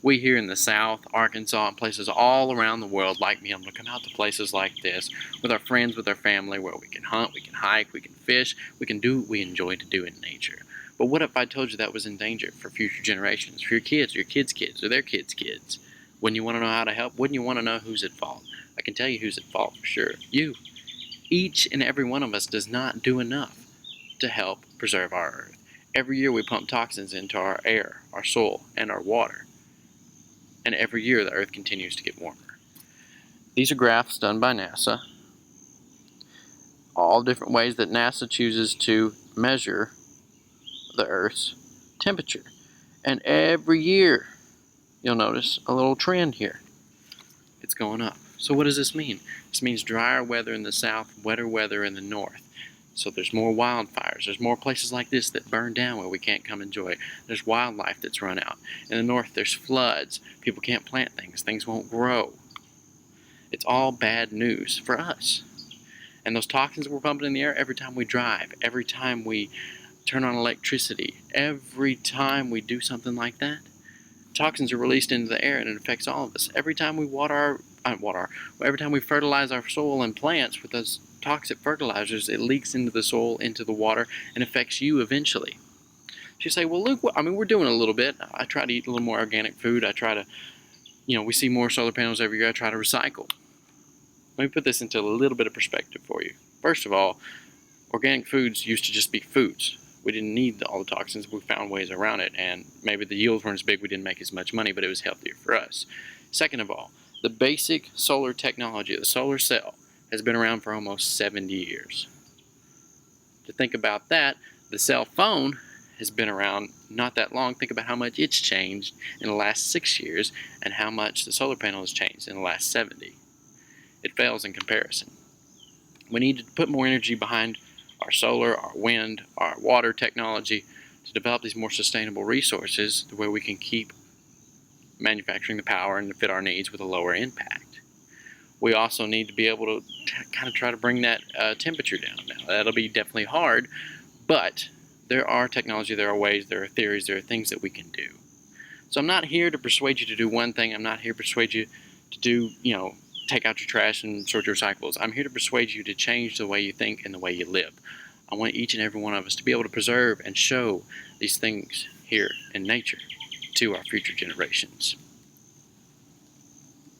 We here in the South, Arkansas, and places all around the world like me, I'm going to come out to places like this with our friends, with our family, where we can hunt, we can hike, we can fish, we can do what we enjoy to do in nature. But what if I told you that was in danger for future generations, for your kids, or your kids' kids, or their kids' kids? Wouldn't you want to know how to help? Wouldn't you want to know who's at fault? I can tell you who's at fault for sure. You. Each and every one of us does not do enough to help preserve our earth. Every year we pump toxins into our air, our soil, and our water. And every year the earth continues to get warmer. These are graphs done by NASA. All different ways that NASA chooses to measure the earth's temperature. And every year, you'll notice a little trend here. It's going up. So what does this mean? This means drier weather in the south, wetter weather in the north. So there's more wildfires. There's more places like this that burn down where we can't come enjoy. There's wildlife that's run out. In the north, there's floods. People can't plant things. Things won't grow. It's all bad news for us. And those toxins we're pumping in the air every time we drive, every time we turn on electricity, every time we do something like that, toxins are released into the air and it affects all of us. Every time we every time we fertilize our soil and plants with those toxic fertilizers, it leaks into the soil, into the water, and affects you eventually. So you say, well, Luke, we're doing a little bit. I try to eat a little more organic food. I try to, we see more solar panels every year. I try to recycle. Let me put this into a little bit of perspective for you. First of all, organic foods used to just be foods. We didn't need all the toxins. We found ways around it, and maybe the yields weren't as big. We didn't make as much money, but it was healthier for us. Second of all, the basic solar technology, the solar cell, has been around for almost 70 years. To think about that, the cell phone has been around not that long. Think about how much it's changed in the last 6 years and how much the solar panel has changed in the last 70. It fails in comparison. We need to put more energy behind our solar, our wind, our water technology to develop these more sustainable resources where we can keep manufacturing the power and to fit our needs with a lower impact. We also need to be able to kind of try to bring that temperature down. Now, that'll be definitely hard, but there are technology, there are ways, there are theories, there are things that we can do. So I'm not here to persuade you to do one thing. I'm not here to persuade you to do, take out your trash and sort your recyclables. I'm here to persuade you to change the way you think and the way you live. I want each and every one of us to be able to preserve and show these things here in nature to our future generations.